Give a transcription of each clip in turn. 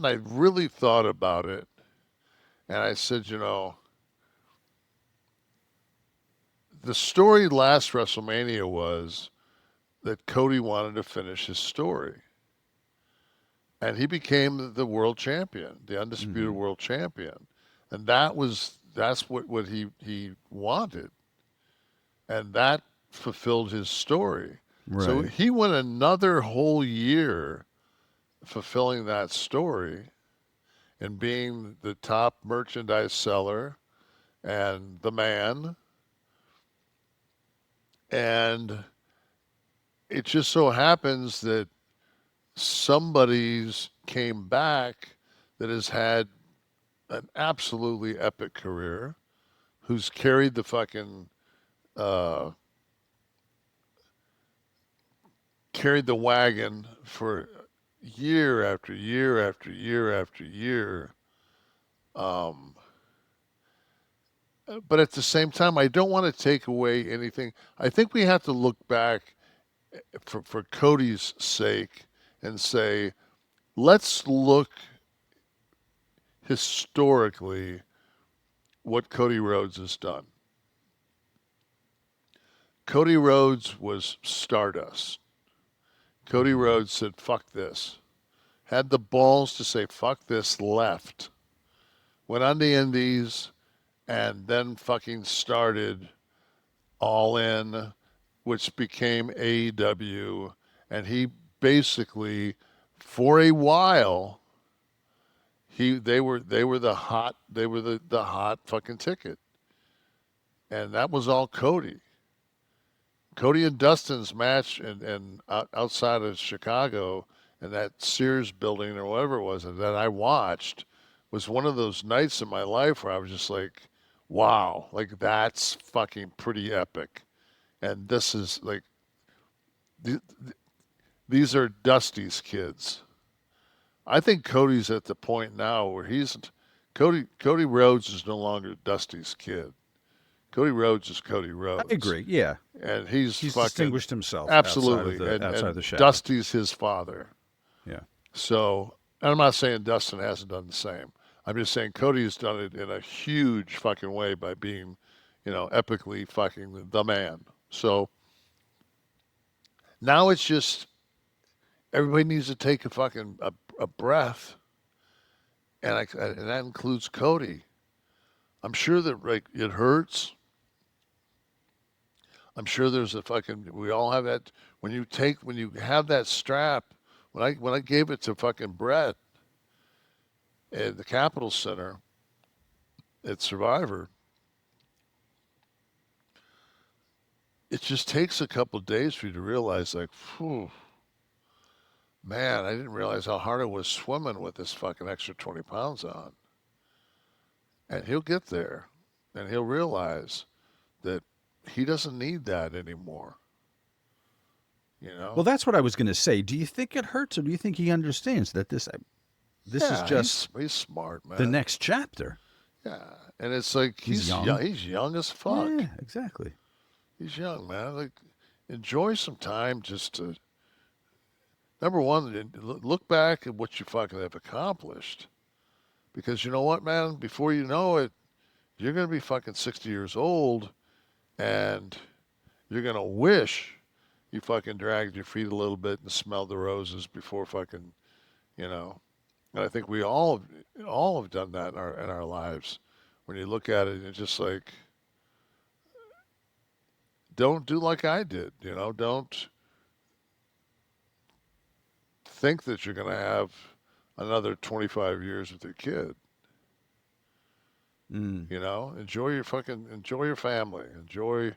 And I really thought about it, and I said, the story last WrestleMania was that Cody wanted to finish his story. And he became the world champion, the undisputed Mm-hmm. world champion. And that's what he wanted. And that fulfilled his story. So Right. he went another whole year fulfilling that story and being the top merchandise seller and the man. And it just so happens that somebody's came back that has had an absolutely epic career, who's carried the fucking uh, carried the wagon for year after year after year after year. Um, but at the same time, I don't want to take away anything. I think we have to look back for Cody's sake and say, let's look historically what Cody Rhodes has done. Cody Rhodes was Stardust. Cody Mm-hmm. Rhodes said, fuck this. Had the balls to say, fuck this, left. Went on the Indies and then fucking started All In, which became AEW. And he basically, for a while, they were the hot fucking ticket. And that was all Cody. Cody and Dustin's match and outside of Chicago in that Sears building or whatever it was that I watched was one of those nights in my life where I was just like, wow, like that's fucking pretty epic. And this is like, th- these are Dusty's kids. I think Cody's at the point now where Cody Rhodes is no longer Dusty's kid. Cody Rhodes is Cody I Rhodes. agree. Yeah, And he's he's fucking distinguished himself absolutely, outside of and the shadow. Dusty's his father. Yeah. So, and I'm not saying Dustin hasn't done the same. I'm just saying Cody's done it in a huge fucking way by being, epically fucking the man. So now it's just everybody needs to take a breath, and that includes Cody. I'm sure that like it hurts. I'm sure there's a fucking. We all have that when you have that strap. When I gave it to fucking Brett at the Capitol Center at Survivor, it just takes a couple of days for you to realize, like, phew, man, I didn't realize how hard it was swimming with this fucking extra 20 pounds on. And he'll get there, and he'll realize that he doesn't need that anymore. You Well, know? that's what I was going to say. Do you think it hurts, or do you think he understands that this is Yeah, just he's smart, the man. next chapter? Yeah, and it's like He's he's young. young. He's young as fuck. Yeah, exactly. He's young, man. Like, enjoy some time just to number one, look back at what you fucking have accomplished. Because you know what, man? Before you know it, you're gonna be fucking 60 years old, and you're gonna wish you fucking dragged your feet a little bit and smelled the roses before fucking, you know. And I think we all have done that in our lives. When you look at it, it's just like, don't do like I did. Don't think that you're gonna have another 25 years with your kid. Mm. Enjoy your family. Enjoy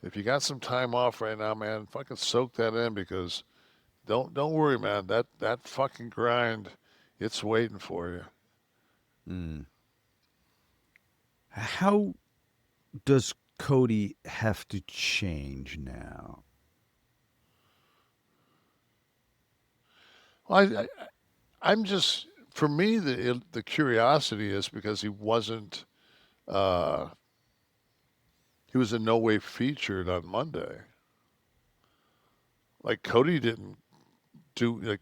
if you got some time off right now, man. Fucking soak that in because don't worry, man. That fucking grind, it's waiting for you. Mm. How does Cody have to change now? Well, I'm just for me the curiosity is because uh, he was in no way featured on Monday. Like Cody didn't do like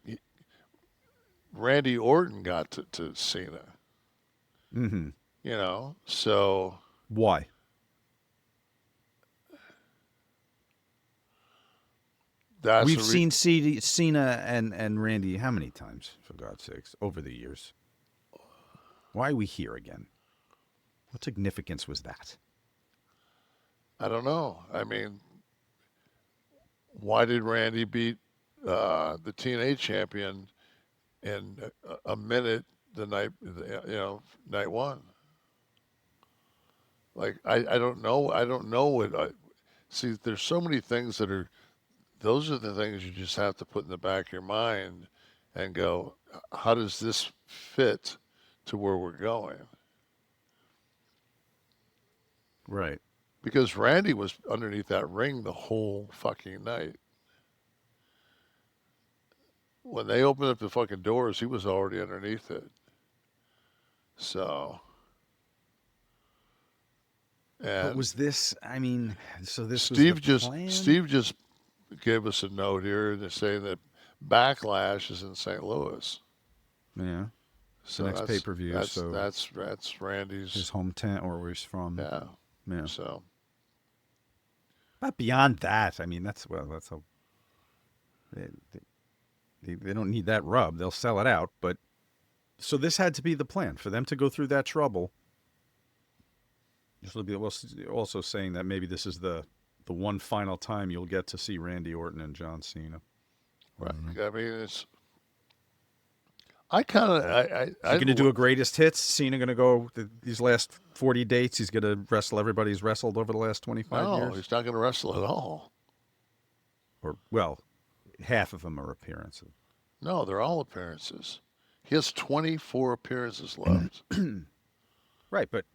Randy Orton got to Cena. Mm-hmm. You know, so Why? that's We've a seen Cena and Randy how many times, for God's sakes, over the years? Why are we here again? What significance was that? I don't know. I mean, why did Randy beat the TNA champion in a minute the night night one? Like I don't know. I don't know what. See, there's so many things that are. Those are the things you just have to put in the back of your mind and go, how does this fit to where we're going? Right. Because Randy was underneath that ring the whole fucking night. When they opened up the fucking doors, he was already underneath it. So, But and was this, I mean, so this was the Steve just gave us a note here to say that Backlash is in St. Louis. Yeah. The So next pay per view. So that's Randy's. his hometown or where he's from. Yeah. Yeah. So But beyond that, I mean, that's a, they, they don't need that rub. They'll sell it out. But so this had to be the plan for them to go through that trouble. This will be also saying that maybe this is the one final time you'll get to see Randy Orton and John Cena. right. I mean, it's. I kind of. Is he going to do a greatest hits? Cena going to go these last 40 dates? He's going to wrestle everybody he's wrestled over the last 25 No, years? he's not going to wrestle at all. Or, well, half of them are appearances. No, they're all appearances. He has 24 appearances left. Right, but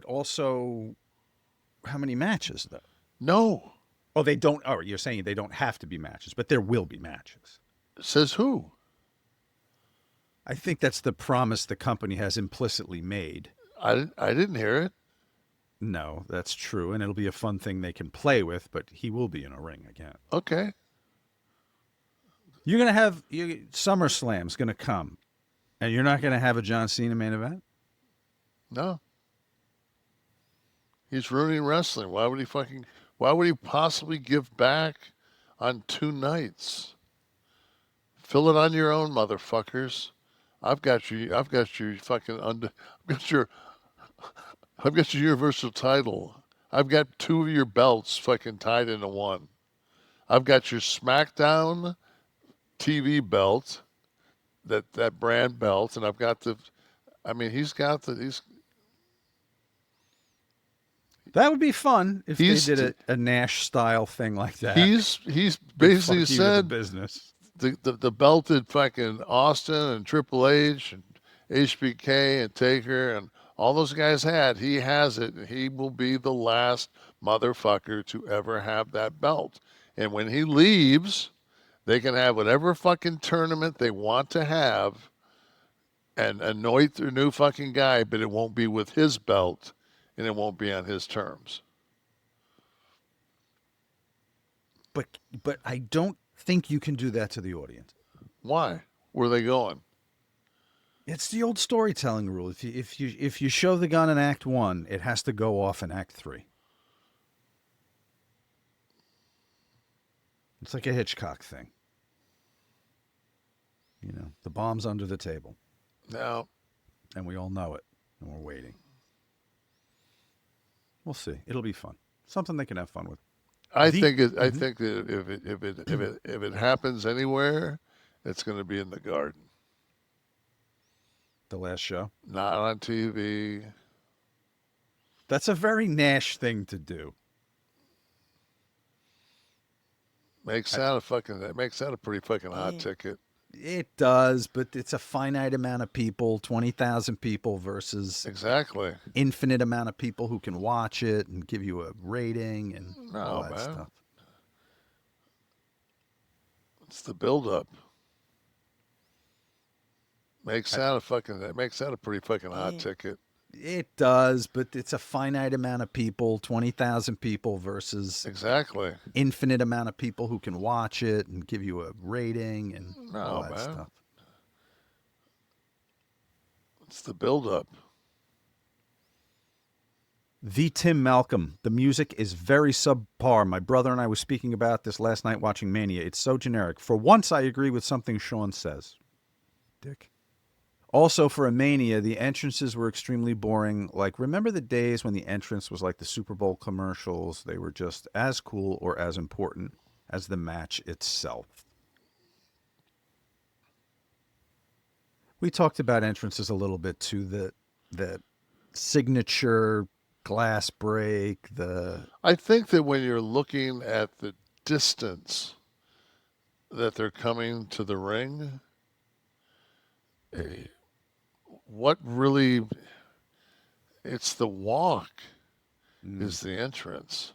also, how many matches, though? No. Oh, they don't. Oh, you're saying they don't have to be matches, but there will be matches. Says who? I think that's the promise the company has implicitly made. I didn't hear it. No, that's true, and it'll be a fun thing they can play with, but he will be in a ring again. Okay. You're going to have SummerSlam's going to come, and you're not going to have a John Cena main event? No. He's ruining wrestling. Why would he possibly give back on 2 nights? Fill it on your own, motherfuckers. I've got you fucking I've got your universal title. I've got 2 of your belts fucking tied into one. I've got your SmackDown TV belt, that brand belt, and I've got he's That would be fun if they he's did a Nash style thing like that. he's basically Fuck you to the said business. the belted fucking Austin and Triple H and HBK and Taker and all those guys had. He has it, and he will be the last motherfucker to ever have that belt. And when he leaves, they can have whatever fucking tournament they want to have and anoint their new fucking guy, but it won't be with his belt and it won't be on his terms. But I don't think you can do that to the audience. Why? Where are they going? It's the old storytelling rule. If you show the gun in Act 1, it has to go off in Act 3. It's like a Hitchcock thing. You know, the bomb's under the table. Now, And we all know it. And we're waiting. We'll see. It'll be fun. Something they can have fun with. I think that if it happens anywhere, it's going to be in the Garden, The last show. not on TV. That's a very Nash thing to do. Makes that a pretty fucking hot ticket. It does, but it's a finite amount of people, 20,000 people versus Exactly. infinite amount of people who can watch it and give you a rating and all that man. stuff. It's the build-up. Makes that a pretty fucking hot ticket. It does, but it's a finite amount of people, 20,000 people versus Exactly. infinite amount of people who can watch it and give you a rating and all that stuff. It's the build-up. The Tim Malcolm. The music is very subpar. My brother and I were speaking about this last night watching Mania. It's so generic. For once, I agree with something Sean says. Dick. Also, for a Mania, the entrances were extremely boring. Like, remember the days when the entrance was like the Super Bowl commercials? They were just as cool or as important as the match itself. We talked about entrances a little bit too. The signature glass break. I think that when you're looking at the distance that they're coming to the ring, eh, what really it's the walk is the entrance.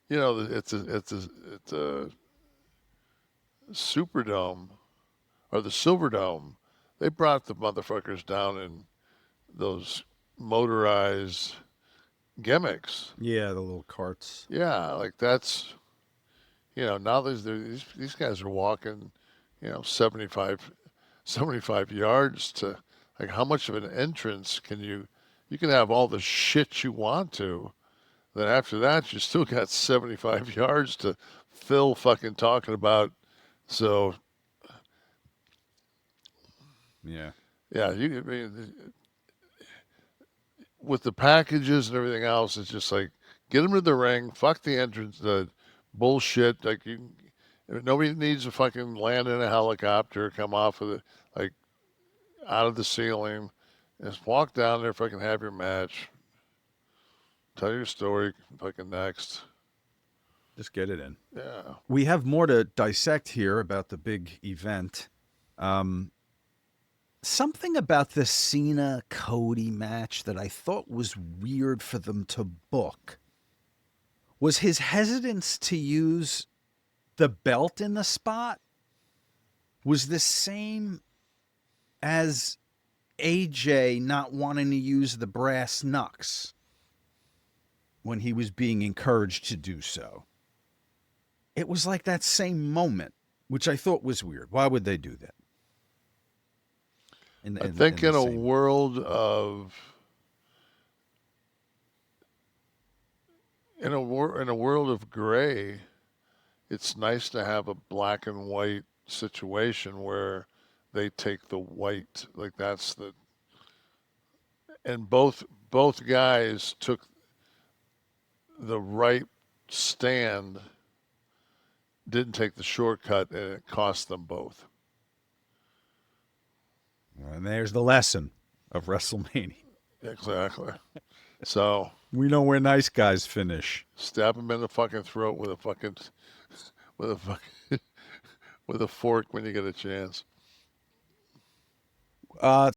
You know, it's a Superdome or the Silverdome. They brought the motherfuckers down in those motorized gimmicks. Yeah, the little carts. Yeah, like that's now these guys are walking, 75 yards to like how much of an entrance can you can have all the shit you want to. Then after that you still got 75 yards to fill fucking talking about. So Yeah. yeah, I mean, with the packages and everything else, it's just like get them to the ring, fuck the entrance, the bullshit. Like nobody needs to fucking land in a helicopter, come off of the like out of the ceiling, just walk down there, fucking have your match, tell your story, fucking next. Just get it in. Yeah, We have more to dissect here about the big event. Something about the Cena Cody match that I thought was weird for them to book was his hesitance to use the belt in the spot was the same as AJ not wanting to use the brass knucks when he was being encouraged to do so. It was like that same moment, which I thought was weird. Why would they do that? I think in a world of in a world of gray, it's nice to have a black and white situation where they take the white, like that's the and both guys took the right stand, didn't take the shortcut, and it cost them both. And there's the lesson of WrestleMania. Exactly. So We know where nice guys finish. stab him in the fucking throat with a fucking with a fork when you get a chance.